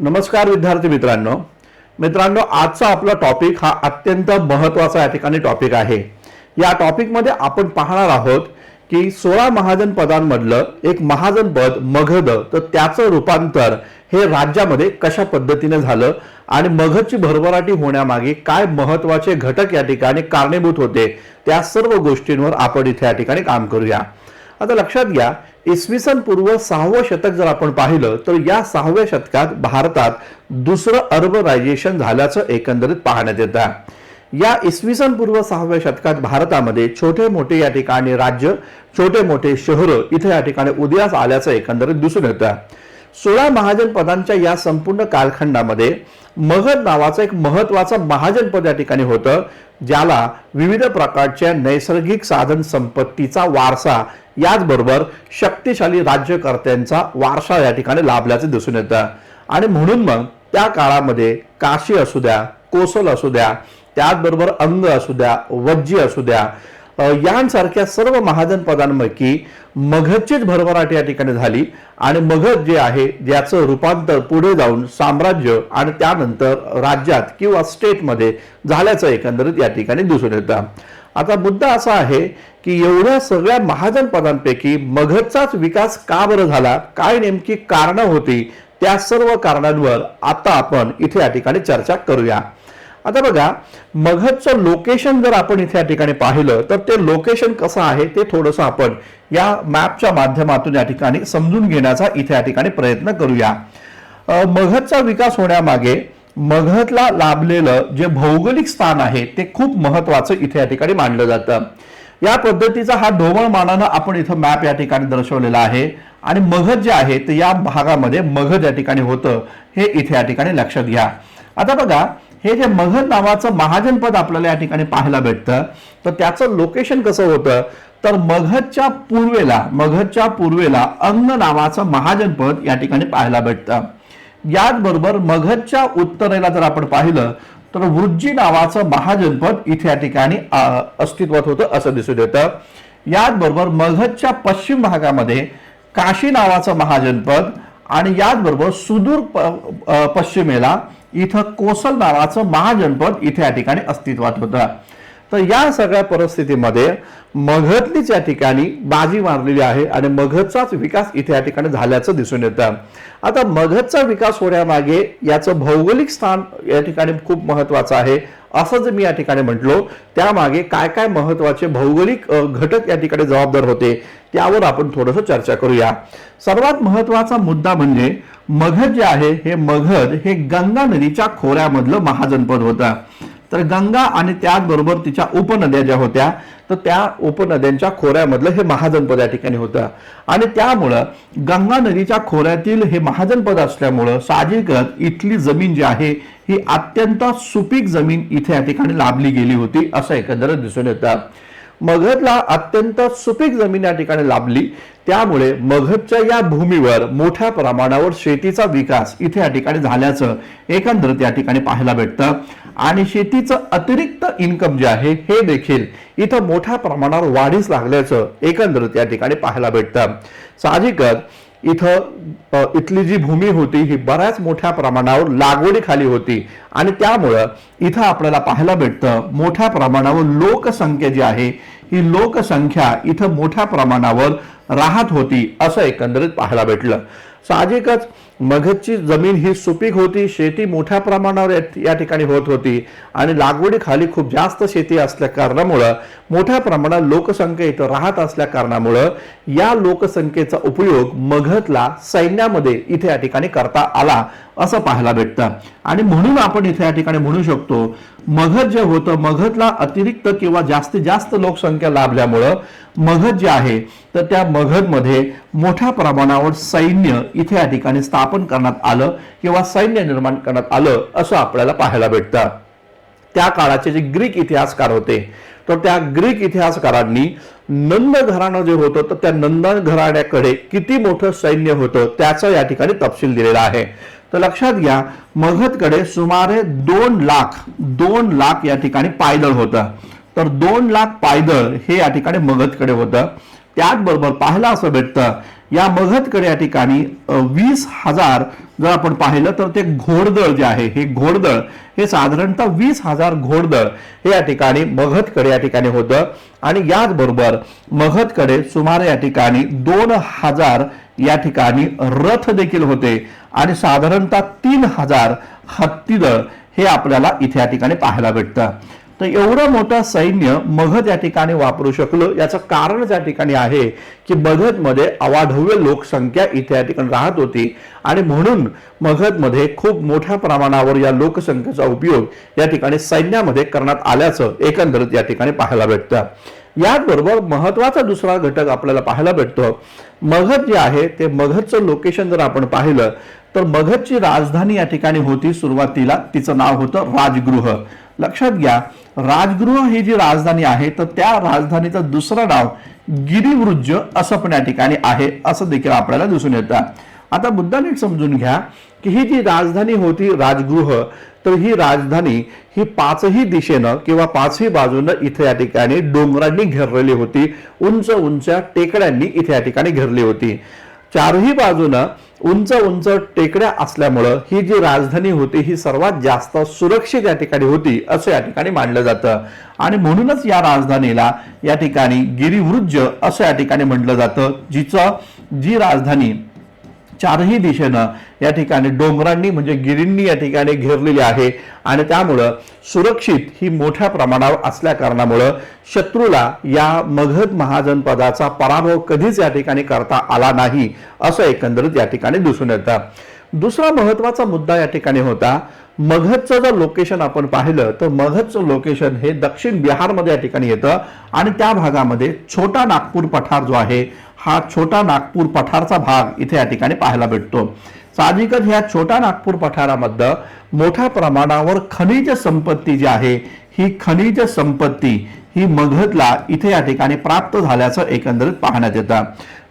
नमस्कार विद्यार्थी मित्रांनो मित्रांनो आजचा आपला टॉपिक हा अत्यंत महत्त्वाचा या ठिकाणी टॉपिक आहे। या टॉपिक मध्ये आपण पाहणार आहोत की 16 महाजन पदांमधलं एक महाजन पद मगध तर त्याचं रूपांतर हे राज्यामध्ये कशा पद्धतीने झालं आणि मगधची भरभराटी होण्यामागे काय महत्त्वाचे घटक या ठिकाणी कारणीभूत होते त्या सर्व गोष्टींवर आपण इथे या ठिकाणी काम करूया। आता लक्षात घ्या, इसवी सन पूर्व 6वे शतक जर आपण पाहिलं तर या 6व्या शतकात भारतात दुसरं अर्बनायझेशन झाल्याचं एकंदरीत पाहण्यात येतं। या इसवी सन पूर्व 6व्या शतकात भारतामध्ये छोटे मोठे या ठिकाणी राज्य, छोटे मोठे शहर इथे या ठिकाणी उदयास आल्याचं एकंदरीत दिसून येतं। 16 महाजन पदांच्या या संपूर्ण कालखंडामध्ये मगध नावाचं एक महत्त्वाचं महाजन पद या ठिकाणी होतं, ज्याला विविध प्रकारच्या नैसर्गिक साधन संपत्तीचा वारसा याचबरोबर शक्तिशाली राज्यकर्त्यांचा वारसा या ठिकाणी लाभल्याचं दिसून येतं। आणि म्हणून मग त्या काळामध्ये काशी असू द्या, कोसल असू द्या, त्याचबरोबर अंग असू द्या, वज्जी असू द्या, यांसारख्या सर्व महाजन पदांपैकी मगधचीच भरभराट या ठिकाणी झाली आणि मगध जे आहे ज्याचं रूपांतर पुढे जाऊन साम्राज्य आणि त्यानंतर राज्यात किंवा स्टेटमध्ये झाल्याचं एकंदरीत या ठिकाणी दिसून येतं। आता मुद्दा असा आहे की एवढ्या सगळ्या महाजन पदांपैकी मगधचाच विकास का बरं झाला, काय नेमकी कारणं होती, त्या सर्व कारणांवर आता आपण इथे या ठिकाणी चर्चा करूया। आता बघा, मगधचं लोकेशन जर आपण इथे या ठिकाणी पाहिलं तर ते लोकेशन कसं आहे ते थोडंसं आपण या मॅपच्या माध्यमातून या ठिकाणी समजून घेण्याचा इथे या ठिकाणी प्रयत्न करूया। मगधचा विकास होण्यामागे मगधला लाभलेलं जे भौगोलिक स्थान आहे ते खूप महत्त्वाचं इथे या ठिकाणी मानलं जातं। या पद्धतीचा हा ढोबळमानानं आपण इथं मॅप या ठिकाणी दर्शवलेला आहे आणि मगध जे आहे ते या भागामध्ये मगध या ठिकाणी होतं हे इथे या ठिकाणी लक्षात घ्या। आता बघा, हे जे मगध नावाचं महाजन पद आपल्याला या ठिकाणी पाहायला भेटतं तर त्याचं लोकेशन कसं होतं तर मगधच्या पूर्वेला अंग नावाचं महाजन पद या ठिकाणी पाहायला भेटतं। याचबरोबर मगधच्या उत्तरेला जर आपण पाहिलं तर वृज्जी नावाचं महाजन पद इथे या ठिकाणी अस्तित्वात होतं असं दिसून येतं। याचबरोबर मगधच्या पश्चिम भागामध्ये काशी नावाचं महाजन पद आणि याचबरोबर सुदूर पश्चिमेला इथं कोसल नावाचं महाजनपद इथे या ठिकाणी अस्तित्वात होतं। तर या सगळ्या परिस्थितीमध्ये मगधनीच या ठिकाणी बाजी मारलेली आहे आणि मगधचाच विकास इथे या ठिकाणी झाल्याचं दिसून येतं। आता मगधचा विकास होण्यामागे याचं भौगोलिक स्थान या ठिकाणी खूप महत्त्वाचं आहे असं जर मी या ठिकाणी म्हटलो, त्यामागे काय काय महत्त्वाचे भौगोलिक घटक या ठिकाणी जबाबदार होते त्यावर आपण थोडंसं चर्चा करूया। सर्वात महत्त्वाचा मुद्दा म्हणजे मगध जे आहे हे मगध हे गंगा नदीच्या खोऱ्यामधलं महाजनपद होतं। तर गंगा आणि त्याचबरोबर तिच्या उपनद्या ज्या होत्या तर त्या उपनद्यांच्या खोऱ्यामधलं हे महाजनपद या ठिकाणी होतं आणि त्यामुळं गंगा नदीच्या खोऱ्यातील हे महाजनपद असल्यामुळं साहजिकच इथली जमीन जी आहे ही अत्यंत सुपीक जमीन इथे या ठिकाणी लाभली गेली होती असं एकंदरीत दिसून येतं। मगधला अत्यंत सुपीक जमीन या ठिकाणी लाभली, त्यामुळे मगधच्या या भूमीवर मोठ्या प्रमाणावर शेतीचा विकास इथे या ठिकाणी झाल्याचं एकंदरीत या ठिकाणी पाहायला भेटतं आणि शेतीचं अतिरिक्त इन्कम जे आहे हे देखील इथं मोठ्या प्रमाणावर वाढीस लागल्याचं एकंदरीत या ठिकाणी पाहायला भेटतं। साहजिकच इथली जी भूमी होती ही बऱ्याच मोठ्या प्रमाणावर लागवडीखाली होती आणि त्यामुळं इथं आपल्याला पाहायला भेटतं मोठ्या प्रमाणावर लोकसंख्या जी आहे ही लोकसंख्या इथं मोठ्या प्रमाणावर राहत होती असं एकंदरीत पाहायला भेटलं। साहजिकच मगधची जमीन ही सुपीक होती, शेती मोठ्या प्रमाणावर या ठिकाणी होत होती आणि लागवडीखाली खूप जास्त शेती असल्या कारणामुळं मोठ्या प्रमाणात लोकसंख्या इथं राहत असल्या कारणामुळं या लोकसंख्येचा उपयोग मगधला सैन्यामध्ये इथे या ठिकाणी करता आला असं पाहायला भेटतं आणि म्हणून आपण इथे या ठिकाणी म्हणू शकतो मगध जे होतं मगधला अतिरिक्त किंवा जास्तीत जास्त लोकसंख्या लाभल्यामुळं मगध जे आहे तर त्या मगधमध्ये मोठ्या प्रमाणावर सैन्य इथे या ठिकाणी स्थापन करण्यात आलं किंवा सैन्य निर्माण करण्यात आलं असं आपल्याला पाहायला भेटतं। त्या काळाचे जे ग्रीक इतिहासकार होते तर त्या ग्रीक इतिहासकारांनी नंद घराणं जे होतं तर त्या नंद घराण्याकडे किती मोठं सैन्य होतं त्याचा या ठिकाणी तपशील दिलेला आहे। तर लक्षात घ्या, मगधकडे सुमारे 2 लाख या ठिकाणी पायदळ होतं। तर 2 लाख पायदळ हे या ठिकाणी मगधकडे होतं। त्याचबरोबर पाहायला असं भेटतं या मगधकडे या ठिकाणी 20,000 जर आपण पाहिलं तर ते घोडदळ जे आहे हे घोडदळ हे साधारणतः 20,000 घोडदळ हे या ठिकाणी मगधकडे या ठिकाणी होतं आणि याचबरोबर मगधकडे सुमारे या ठिकाणी 2,000 या ठिकाणी रथ देखील होते आणि साधारणतः 3,000 हत्तीदळ हे आपल्याला इथे या ठिकाणी पाहायला भेटतं. तर एवढं मोठं सैन्य मगध या ठिकाणी वापरू शकलो याचं कारण या ठिकाणी आहे की मगधमध्ये अवाढव्य लोकसंख्या इथे या ठिकाणी राहत होती आणि म्हणून मगधमध्ये खूप मोठ्या प्रमाणावर या लोकसंख्येचा उपयोग या ठिकाणी सैन्यामध्ये करण्यात आल्याचं एकंदरीत या ठिकाणी पाहायला भेटतं. याचबरोबर महत्वाचा दुसरा घटक आपल्याला पाहायला भेटतो. मगध जे आहे ते मगधचं लोकेशन जर आपण पाहिलं तर मगधची राजधानी या ठिकाणी होती सुरुवातीला, तिचं नाव होतं राजगृह. लक्षात घ्या, राजगृह ही जी राजधानी आहे तर त्या राजधानीचं दुसरं नाव गिरिवृज्य असं पण या ठिकाणी आहे असं देखील आपल्याला दिसून येतं. आता मुद्दा नीट समजून घ्या की ही जी राजधानी होती राजगृह, तर ही राजधानी ही पाचही दिशेनं किंवा पाचही बाजूनं इथे या ठिकाणी डोंगरांनी घेरलेली होती, उंच उंच टेकड्यांनी इथे या ठिकाणी घेरली होती. चारही बाजूनं उंच उंच टेकड्या असल्यामुळं ही जी राजधानी होती ही सर्वात जास्त सुरक्षित या ठिकाणी होती असं या ठिकाणी मानलं जातं आणि म्हणूनच या राजधानीला या ठिकाणी गिरिवृज्य असं या ठिकाणी म्हटलं जातं, जी राजधानी चारही दिशेनं या ठिकाणी डोंगरांनी म्हणजे गिरींनी या ठिकाणी घेरलेली आहे आणि त्यामुळं सुरक्षित ही मोठ्या प्रमाणावर असल्या कारणामुळं शत्रूला या मगध महाजनपदाचा पराभव कधीच या ठिकाणी करता आला नाही असं एकंदरीत या ठिकाणी दिसून येतं. दुसरा महत्वाचा मुद्दा या ठिकाणी होता, मगधचं जर लोकेशन आपण पाहिलं तर मगधचं लोकेशन हे दक्षिण बिहारमध्ये या ठिकाणी येतं आणि त्या भागामध्ये छोटा नागपूर पठार जो आहे हा छोटा नागपूर पठारचा भाग इथे या ठिकाणी पाहायला भेटतो. साहजिकच ह्या छोटा नागपूर पठारामध्ये मोठ्या प्रमाणावर खनिज संपत्ती जी आहे ही खनिज संपत्ती ही मगधला इथे या ठिकाणी प्राप्त झाल्याचं एकंदरीत पाहण्यात येतं.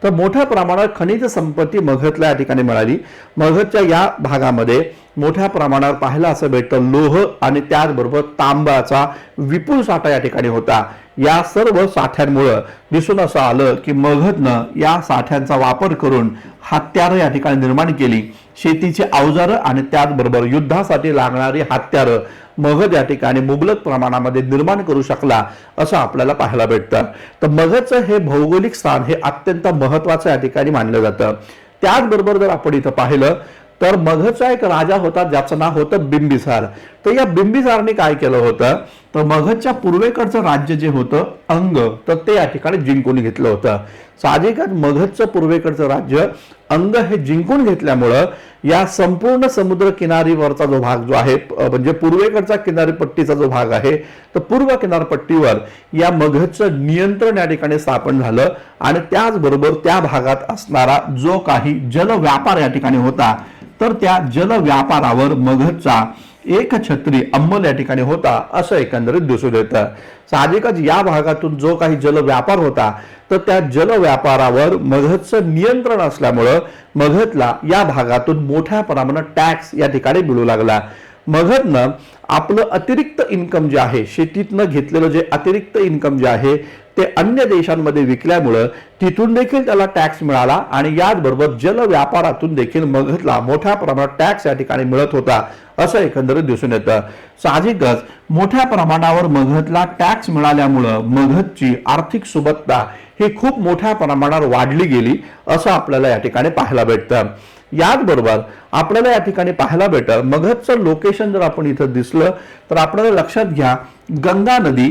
तर मोठ्या प्रमाणात खनिज संपत्ती मगधला या ठिकाणी मिळाली. मगधच्या या भागामध्ये मोठ्या प्रमाणावर पाहायला असं भेटतं लोह आणि त्याचबरोबर तांब्याचा विपुल साठा या ठिकाणी होता. या सर्व साठ्यांमुळे दिसून असं आलं की मगधनं या साठ्यांचा वापर करून हत्यारं या ठिकाणी निर्माण केली, शेतीची अवजारं आणि त्याचबरोबर युद्धासाठी लागणारी हत्यारं मगध या ठिकाणी मुबलक प्रमाणामध्ये निर्माण करू शकला असं आपल्याला पाहायला भेटतं. तर मगधचं हे भौगोलिक स्थान हे अत्यंत महत्वाचं या ठिकाणी मानलं जातं. त्याचबरोबर जर आपण इथं पाहिलं तर मगधचा एक राजा होता ज्याचं नाव होतं बिंबिसार. तर या बिंबिसारने काय केलं होतं तर मगधच्या पूर्वेकडचं राज्य जे होतं अंग तर ते या ठिकाणी जिंकून घेतलं होतं. साहजिकच मगधचं पूर्वेकडचं राज्य अंग हे जिंकून घेतल्यामुळं या संपूर्ण समुद्र किनारीवरचा जो भाग जो आहे म्हणजे पूर्वेकडचा किनारपट्टीचा जो भाग आहे तर पूर्व किनारपट्टीवर या मगधचं नियंत्रण या ठिकाणी स्थापन झालं आणि त्याचबरोबर त्या भागात असणारा जो काही जल व्यापार या ठिकाणी होता तर त्या जल व्यापारावर मगधचा एक छत्री अंमल या ठिकाणी होता असं एकंदरीत दिसून येतं. साहजिकच या भागातून जो काही जल व्यापार होता तर त्या जल व्यापारावर मगधचं नियंत्रण असल्यामुळं मगधला या भागातून मोठ्या प्रमाणात टॅक्स या ठिकाणी मिळू लागला. मगधनं आपलं अतिरिक्त इन्कम जे आहे शेतीतनं घेतलेलं जे अतिरिक्त इन्कम जे आहे ते अन्य देशांमध्ये विकल्यामुळं तिथून देखील त्याला टॅक्स मिळाला आणि याचबरोबर जल व्यापारातून देखील मगधला मोठ्या प्रमाणात टॅक्स या ठिकाणी मिळत होता असं एकंदरीत दिसून येतं. साहजिकच मोठ्या प्रमाणावर मगधला टॅक्स मिळाल्यामुळं मगधची आर्थिक सुबत्ता ही खूप मोठ्या प्रमाणावर वाढली गेली असं आपल्याला या ठिकाणी पाहायला भेटतं. याचबरोबर आपल्याला या ठिकाणी पाहायला भेटतं मगधचं लोकेशन जर आपण इथं दिसलं तर आपल्याला लक्षात घ्या गंगा नदी,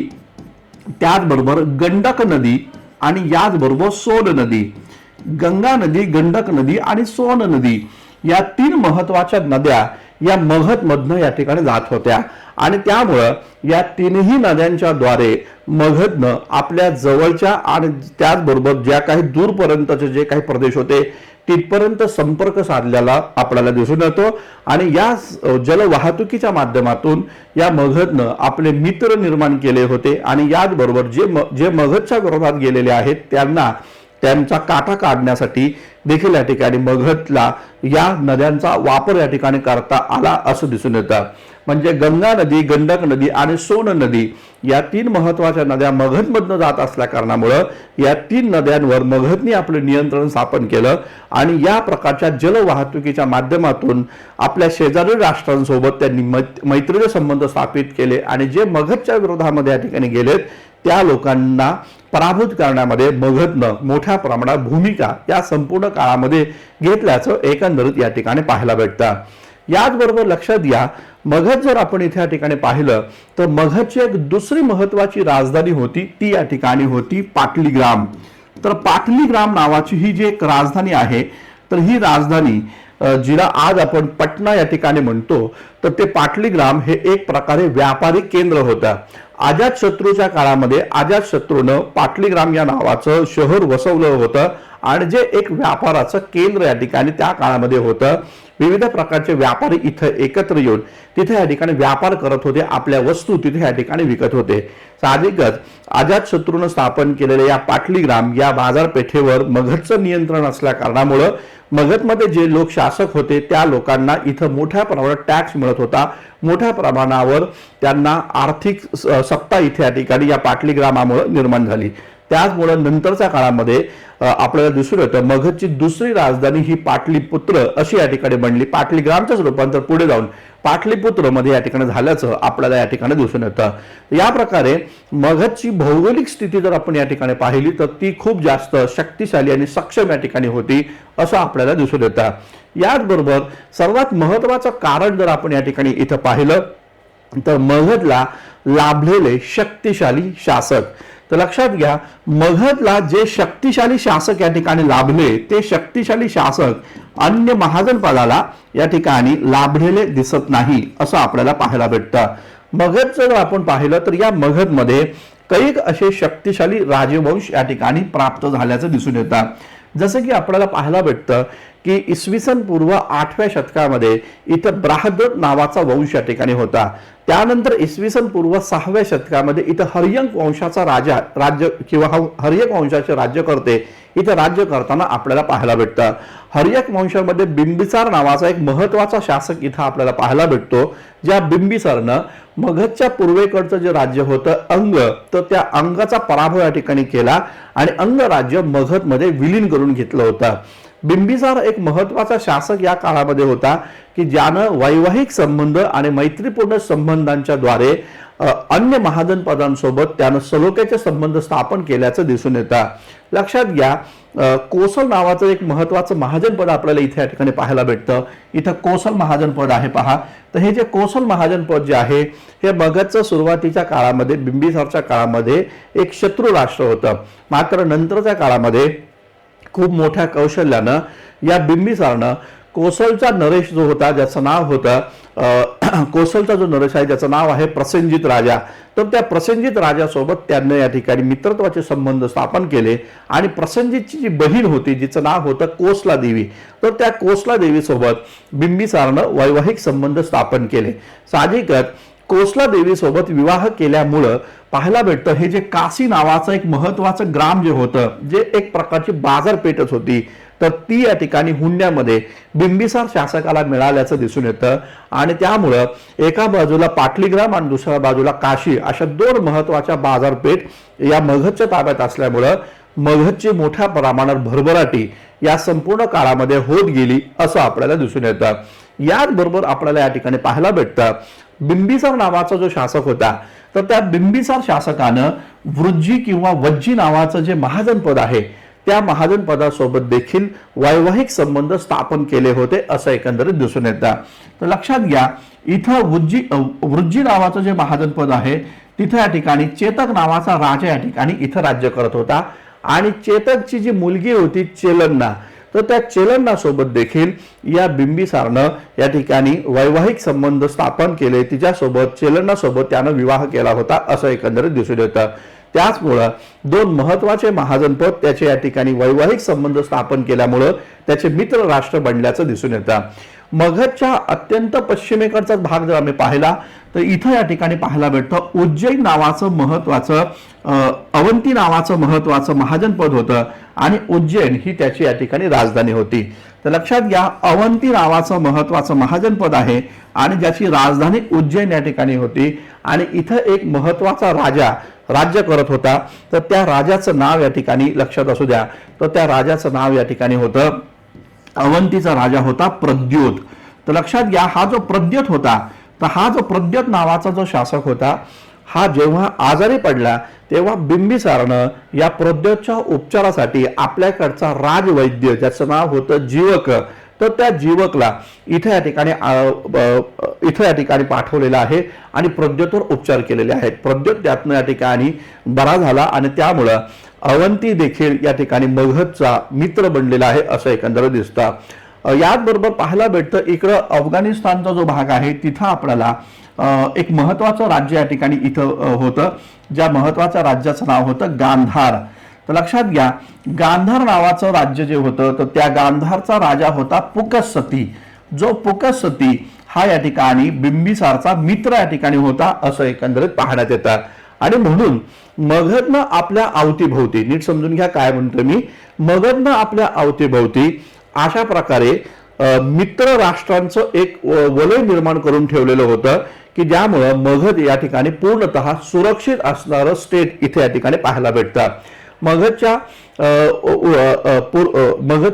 त्याचबरोबर गंडक नदी आणि याचबरोबर सोन नदी. गंगा नदी, गंडक नदी आणि सोन नदी या तीन महत्वाच्या नद्या या मगधमधनं या ठिकाणी जात होत्या आणि त्यामुळं या तीनही नद्यांच्या द्वारे मगधनं आपल्या जवळच्या आणि त्याचबरोबर ज्या काही दूरपर्यंतचे जे काही प्रदेश होते तिथपर्यंत संपर्क साधलेला आपल्याला दिसून येतो आणि या जलवाहतुकीच्या माध्यमातून या मगधनं आपले मित्र निर्माण केले होते आणि याचबरोबर जे मगधच्या विरोधात गेलेले आहेत त्यांचा काटा काढण्यासाठी देखील या ठिकाणी मगधला या नद्यांचा वापर या ठिकाणी करता आला असं दिसून येतं. म्हणजे गंगा नदी, गंडक नदी आणि सोन नदी या 3 महत्वाच्या नद्या मगधमधनं जात असल्या कारणामुळं या 3 नद्यांवर मगधनी आपलं नियंत्रण स्थापन केलं आणि या प्रकारच्या जलवाहतुकीच्या माध्यमातून आपल्या शेजारी राष्ट्रांसोबत त्यांनी मैत्रीचे संबंध स्थापित केले आणि जे मगधच्या विरोधामध्ये या ठिकाणी गेलेत त्या लोकांना पराभूत करण्यामध्ये मगधनं मोठ्या प्रमाणात भूमिका या संपूर्ण काळामध्ये घेतल्याचं एकंदरीत या ठिकाणी पाहायला भेटतं। याचबरोबर लक्षात घ्या, मगध जर आपण इथे या ठिकाणी पाहिलं तर मगधची एक दुसरी महत्वाची राजधानी होती, ती या ठिकाणी होती पाटलीग्राम। तर पाटलीग्राम नावाची ही जी एक राजधानी आहे, तर ही राजधानी जिला आज आपण पटना या ठिकाणी म्हणतो, तर ते पाटलीग्राम हे एक प्रकारे व्यापारी केंद्र होतं। अजातशत्रूच्या काळामध्ये अजातशत्रूनं पाटलीग्राम या नावाचं शहर वसवलं होतं आणि जे एक व्यापाराचं केंद्र या ठिकाणी त्या काळामध्ये होतं। विविध प्रकारचे व्यापारी इथं एकत्र येऊन तिथे या ठिकाणी व्यापार करत होते, आपल्या वस्तू तिथे या ठिकाणी विकत होते। साहजिकच अजातशत्रूनं स्थापन केलेल्या या पाटलीग्राम या बाजारपेठेवर मगधचं नियंत्रण असल्या कारणामुळं मगधमध्ये जे लोक शासक होते त्या लोकांना इथं मोठ्या प्रमाणात टॅक्स मिळत होता, मोठ्या प्रमाणावर त्यांना आर्थिक सत्ता इथे या ठिकाणी या पाटलीग्रामामुळे निर्माण झाली। त्याचमुळे नंतरच्या काळामध्ये आपल्याला दिसून येतं मगधची दुसरी राजधानी ही पाटलीपुत्र अशी या ठिकाणी बनली। पाटलीग्रामचंच रूपांतर पुढे जाऊन पाटलीपुत्र मध्ये या ठिकाणी झाल्याचं आपल्याला या ठिकाणी दिसून येतं। या प्रकारे मगधची भौगोलिक स्थिती जर आपण या ठिकाणी पाहिली तर ती खूप जास्त शक्तिशाली आणि सक्षम या ठिकाणी होती असं आपल्याला दिसून येतं। याचबरोबर सर्वात महत्त्वाचं कारण जर आपण या ठिकाणी इथं पाहिलं तर मगधला लाभलेले शक्तिशाली शासक। तर लक्षात घ्या, मगधला जे शक्तिशाली शासक या ठिकाणी लाभले ते शक्तिशाली शासक अन्य महाजन पदाला या ठिकाणी लाभलेले दिसत नाही असं आपल्याला पाहायला भेटतं। मगधचं जर आपण पाहिलं तर या मगधमध्ये कैक असे शक्तिशाली राजवंश या ठिकाणी प्राप्त झाल्याचं दिसून येतं। जसं की आपल्याला पाहायला भेटतं की इसवी सन पूर्व 8व्या शतकामध्ये इथं ब्राह्मण नावाचा वंश या ठिकाणी होता। त्यानंतर इसवी सन पूर्व 6व्या शतकामध्ये इथं हर्यंक वंशाचा राज्य किंवा हर्यक वंशाचे राज्यकर्ते इथं राज्य करताना आपल्याला पाहायला भेटतं। हर्यक वंशामध्ये बिंबिसार नावाचा एक महत्वाचा शासक इथं आपल्याला पाहायला भेटतो, ज्या बिंबिसारनं मगधच्या पूर्वेकडचं जे राज्य होतं अंग, तर त्या अंगाचा पराभव या ठिकाणी केला आणि अंग राज्य मगधमध्ये विलीन करून घेतलं होतं। बिंबिसार एक महत्वाचा शासक या काळामध्ये होता की ज्यानं वैवाहिक संबंध आणि मैत्रीपूर्ण संबंधांच्या द्वारे अन्य महाजन पदांसोबत त्यानं सलोख्याचे संबंध स्थापन केल्याचं दिसून येतं। लक्षात घ्या, कोसल नावाचं एक महत्वाचं महाजन पद आपल्याला इथे या ठिकाणी पाहायला भेटतं। इथं कोसल महाजन पद आहे पहा। तर हे जे कोसल महाजन पद जे आहे हे मगधचं सुरुवातीच्या काळामध्ये बिंबिसारच्या काळामध्ये एक शत्रू राष्ट्र होतं, मात्र नंतरच्या काळामध्ये खूप मोठ्या कौशल्यानं या बिंबिसारनं कोसलचा नरेश जो होता, ज्याचं नाव होतं कोसलचा जो नरेश आहे ज्याचं नाव आहे प्रसेनजित राजा, तर त्या प्रसेनजित राजासोबत त्यांनी या ठिकाणी मित्रत्वाचे संबंध स्थापन केले आणि प्रसेनजितची जी बहीण होती जिचं नाव होतं कोसला देवी, तर त्या कोसला देवी सोबत बिंबिसारनं वैवाहिक संबंध स्थापन केले। साहजिकच कोसला देवी सोबत विवाह केल्यामुळं पाहायला भेटतं हे जे काशी नावाचं एक महत्वाचं ग्राम जे होतं, जे एक प्रकारची बाजारपेठच होती, तर ती या ठिकाणी हुंड्यामध्ये बिंबिसार शासकाला मिळाल्याचं दिसून येतं आणि त्यामुळं एका बाजूला पाटलीग्राम आणि दुसऱ्या बाजूला काशी अशा 2 महत्वाच्या बाजारपेठ या मगधच्या ताब्यात असल्यामुळं मगधची मोठ्या प्रमाणात भरभराटी या संपूर्ण काळामध्ये होत गेली असं आपल्याला दिसून येतं। याचबरोबर आपल्याला या ठिकाणी पाहायला भेटतं बिंबिसार नावाचा जो शासक होता, तर त्या बिंबिसार शासकानं वृज्जी किंवा वज्जी नावाचं जे महाजन पद आहे त्या महाजन पदासोबत देखील वैवाहिक संबंध स्थापन केले होते असं एकंदरीत दिसून येतं। तर लक्षात घ्या, इथं वृज्जी नावाचं जे महाजन पद आहे तिथे या ठिकाणी चेतक नावाचा राजा या ठिकाणी इथं राज्य करत होता आणि चेतकची जी मुलगी होती चेलन्ना, तर त्या चेलन्नासोबत देखील या बिंबिसारनं या ठिकाणी वैवाहिक संबंध स्थापन केले, तिच्यासोबत चेलन्नासोबत त्यानं विवाह केला होता असं एकंदरीत दिसून येतं। त्याचमुळं 2 महत्वाचे महाजनपद त्याचे या ठिकाणी वैवाहिक संबंध स्थापन केल्यामुळं त्याचे मित्र राष्ट्र बनल्याचं दिसून येतं। मगधच्या अत्यंत पश्चिमेकडचा भाग जर आम्ही पाहिला तर इथं या ठिकाणी पाहायला भेटतं उज्जैन नावाचं महत्वाचं अवंती नावाचं महत्वाचं महाजनपद होतं आणि उज्जैन ही त्याची या ठिकाणी राजधानी होती. तर लक्षात घ्या, अवंती नावाचं महत्वाचं महाजनपद आहे आणि ज्याची राजधानी उज्जैन या ठिकाणी होती आणि इथं एक महत्वाचा राजा राज्य करत होता. तर त्या राजाचं नाव या ठिकाणी लक्षात असू द्या. तर त्या राजाचं नाव या ठिकाणी होतं, अवंतीचा राजा होता प्रद्योत. तर लक्षात घ्या, हा जो प्रद्योत होता, तर हा जो प्रद्योत नावाचा जो शासक होता, हा जेव्हा आजारी पडला तेव्हा बिंबिसारनं या प्रद्योतच्या उपचारासाठी आपल्याकडचा राजवैद्य ज्याचं नाव होतं जीवक, तर त्या जीवकला इथे या ठिकाणी पाठवलेला आहे आणि प्रद्योतवर उपचार केलेले आहेत. प्रद्योत त्यातनं या ठिकाणी बरा झाला आणि त्यामुळं अवंती देखील या ठिकाणी मगधचा मित्र बनलेला आहे असं एकंदरीत दिसतं. याच बरोबर पाहायला भेटतं इकडं अफगाणिस्तानचा जो भाग आहे तिथं आपल्याला एक महत्वाचं राज्य या ठिकाणी इथं होतं, ज्या महत्वाच्या राज्याचं नाव होतं गांधार. तर लक्षात घ्या, गांधार नावाचं राज्य जे होतं तर त्या गांधारचा राजा होता पुकसती. जो पुकसती हा या ठिकाणी बिंबिसारचा मित्र या ठिकाणी होता असं एकंदरीत पाहण्यात येतं. आणि म्हणून मगधनं आपल्या अवतीभोवती, नीट समजून घ्या काय म्हणतो मी, मगधनं आपल्या अवतीभोवती अशा प्रकारे मित्र राष्ट्रांचं एक वलय निर्माण करून ठेवलेलं होतं की ज्यामुळं मगध या ठिकाणी पूर्णतः सुरक्षित असणारं स्टेट इथे या ठिकाणी पाहायला भेटतं. मगधच्या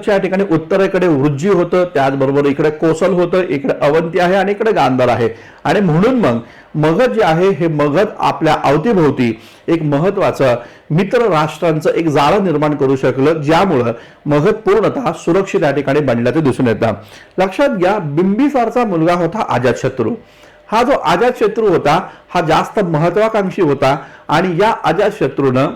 या ठिकाणी उत्तरेकडे वृज्जी होतं, त्याचबरोबर इकडे कोसल होतं, इकडे अवंती आहे आणि इकडे गांधार आहे. आणि म्हणून मग मगध जे आहे हे मगध आपल्या अवतीभोवती एक महत्वाचं मित्र राष्ट्रांचं एक जाळं निर्माण करू शकलं, ज्यामुळं मगध पूर्णतः सुरक्षित या ठिकाणी बनल्याचं दिसून येतं. लक्षात घ्या, बिंबिसारचा मुलगा होता अजातशत्रू. हा जो अजातशत्रू होता हा जास्त महत्वाकांक्षी होता आणि या अजातशत्रूनं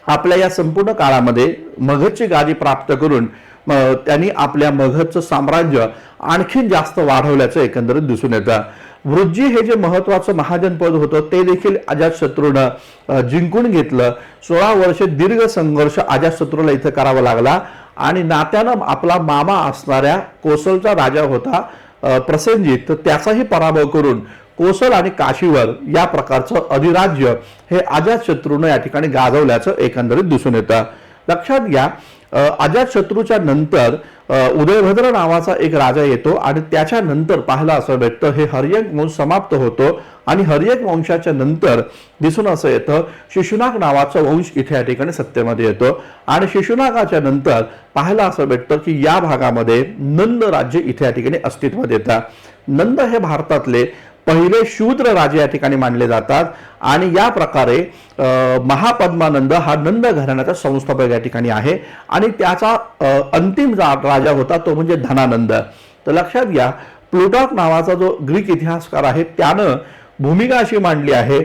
आपल्या या संपूर्ण काळामध्ये मगधची गादी प्राप्त करून त्यांनी आपल्या मगधचं साम्राज्य आणखीन जास्त वाढवल्याचं एकंदरीत दिसून येतं. वृज्जी हे जे महत्वाचं महाजनपद होतं ते देखील अजातशत्रूनं जिंकून घेतलं. 16 वर्षे दीर्घ संघर्ष अजातशत्रूला इथं करावा लागला आणि नात्यानं आपला मामा असणाऱ्या कोसलचा राजा होता प्रसेनजित, तर त्याचाही पराभव करून कोसल आणि काशीवर या प्रकारचं अधिराज्य हे अजातशत्रूनं या ठिकाणी गाजवल्याचं एकंदरीत दिसून येतं. लक्षात घ्या, अजातशत्रूच्या नंतर उदयभद्र नावाचा एक राजा येतो आणि त्याच्या नंतर पाहायला असं भेटतं हे हर्यक वंश समाप्त होतो आणि हर्यक वंशाच्या नंतर दिसून असं येतं शिशुनाग नावाचा वंश इथे या ठिकाणी सत्तेमध्ये येतो आणि शिशुनागाच्या नंतर पाहायला असं भेटतं की या भागामध्ये नंद राज्य इथे या ठिकाणी अस्तित्वात येतात. नंद हे भारतातले पहिले शूद्र राजे या ठिकाणी मानले जातात आणि या प्रकारे महापद्मानंद हा नंद घराण्याचा संस्थापक या ठिकाणी आहे आणि त्याचा अंतिम राजा होता तो म्हणजे धनानंद. तर लक्षात घ्या, प्लुटार्क नावाचा जो ग्रीक इतिहासकार आहे त्यानं भूमिका अशी मांडली आहे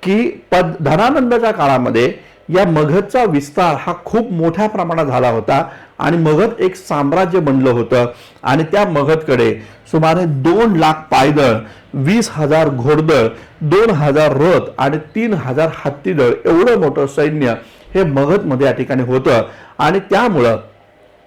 की धनानंदाच्या काळामध्ये या मगधचा विस्तार हा खूप मोठ्या प्रमाणात झाला होता आणि मगध एक साम्राज्य बनलं होतं आणि त्या मगधकडे सुमारे 2 लाख पायदळ, 20,000 घोडदळ, 2,000 रथ आणि 3,000 हत्तीदळ एवढं मोठं सैन्य हे मगधमध्ये या ठिकाणी होतं आणि त्यामुळं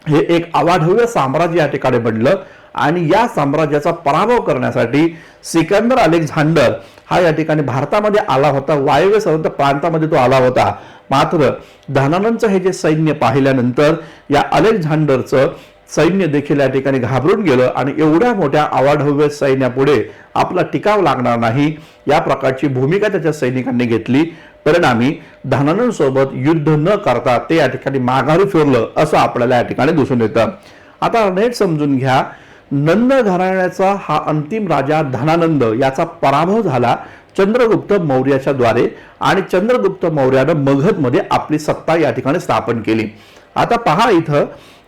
हे एक अवाढव्य साम्राज्य या ठिकाणी बनलं आणि या साम्राज्याचा पराभव करण्यासाठी सिकंदर अलेक्झांडर हा या ठिकाणी भारतामध्ये आला होता. वायव्य सरहद्द प्रांतामध्ये तो आला होता. मात्र धनानंदचं हे जे सैन्य पाहिल्यानंतर या अलेक्झांडरचं सैन्य देखील या ठिकाणी घाबरून गेलं आणि एवढ्या मोठ्या अवाढव्य सैन्यापुढे आपला टिकाव लागणार नाही या प्रकारची भूमिका त्याच्या सैनिकांनी घेतली. परिणामी धनानंद सोबत युद्ध न करता ते या ठिकाणी माघारी फिरलं असं आपल्याला या ठिकाणी दिसून येतं. आता नीट समजून घ्या, नंद घराण्याचा हा अंतिम राजा धनानंद याचा पराभव झाला चंद्रगुप्त मौर्याच्या द्वारे आणि चंद्रगुप्त मौर्यानं मगधमध्ये आपली सत्ता या ठिकाणी स्थापन केली. आता पहा इथं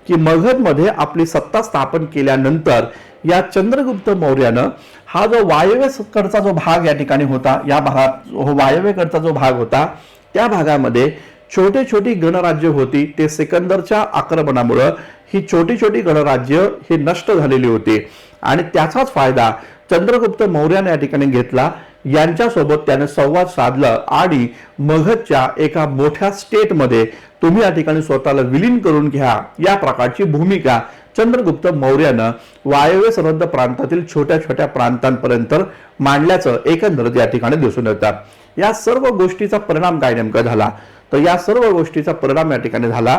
की मगधमध्ये आपली सत्ता स्थापन केल्यानंतर या चंद्रगुप्त मौर्यानं हा जो वायव्येकडचा जो भाग या ठिकाणी होता, या भागात वायव्येकडचा जो भाग होता त्या भागामध्ये छोटे छोटी गणराज्य होती. ते सिकंदरच्या आक्रमणामुळे ही छोटी छोटी गणराज्य हे नष्ट झालेली होती आणि त्याचाच फायदा चंद्रगुप्त मौर्याने या ठिकाणी घेतला. यांच्यासोबत त्याने संवाद साधला आणि मगधच्या एका मोठ्या स्टेटमध्ये तुम्ही या ठिकाणी स्वतःला विलीन करून घ्या या प्रकारची भूमिका चंद्रगुप्त मौर्यानं वायव्य सरहद्द प्रांतातील छोट्या छोट्या प्रांतांपर्यंत मांडल्याचं एकंदरीत या ठिकाणी दिसून येतं. या सर्व गोष्टीचा परिणाम काय नेमका झाला, तर या सर्व गोष्टीचा परिणाम या ठिकाणी झाला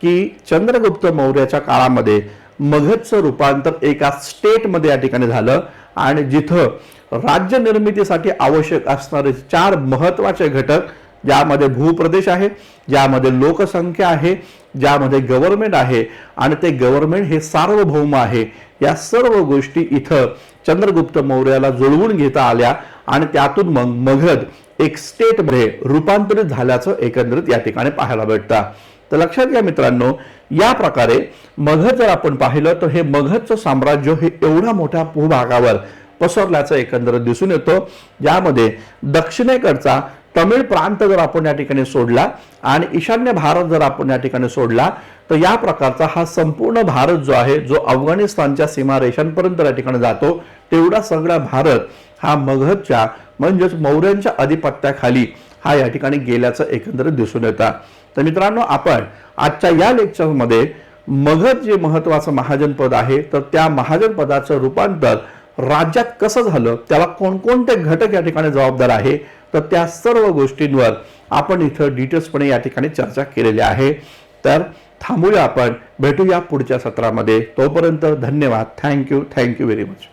की चंद्रगुप्त मौर्याच्या काळामध्ये मगधचं रूपांतर एका स्टेटमध्ये या ठिकाणी झालं आणि जिथं राज्य निर्मितीसाठी आवश्यक असणारे 4 महत्वाचे घटक, ज्यामध्ये भूप्रदेश आहे, ज्यामध्ये लोकसंख्या आहे, ज्यामध्ये गव्हर्नमेंट आहे आणि ते गव्हर्नमेंट हे सार्वभौम आहे, या सर्व गोष्टी इथं चंद्रगुप्त मौर्याला जुळवून घेता आल्या आणि त्यातून मग मगध एक स्टेटमध्ये रूपांतरित झाल्याचं एकंदरीत या ठिकाणी पाहायला भेटतं. तर लक्षात घ्या मित्रांनो, या प्रकारे मगध जर आपण पाहिलं तर हे मगधचं साम्राज्य हे एवढ्या मोठ्या भूभागावर पसरल्याचं एकंदरीत दिसून येतो, ज्यामध्ये दक्षिणेकडचा तमिळ प्रांत जर आपण या ठिकाणी सोडला आणि ईशान्य भारत जर आपण या ठिकाणी सोडला तर या प्रकारचा हा संपूर्ण भारत जो आहे, जो अफगाणिस्तानच्या सीमारेषांपर्यंत या ठिकाणी जातो, तेवढा सगळा भारत हा मगधच्या म्हणजेच मौर्यांच्या अधिपत्याखाली हा या ठिकाणी गेल्याचं एकंदरीत दिसून येतं. तर मित्रांनो, आपण आजच्या या लेक्चरमध्ये मगध जे महत्वाचं महाजनपद आहे तर त्या महाजनपदाचं रूपांतर राज्यात कसं झालं, त्याला कोणकोणते घटक या ठिकाणी जबाबदार आहे, तर त्या सर्व गोष्टींवर आपण इथं डिटेल्सपणे या ठिकाणी चर्चा केलेली आहे. तर थांबूया, आपण भेटूया पुढच्या सत्रामध्ये. तोपर्यंत धन्यवाद. Thank you very much.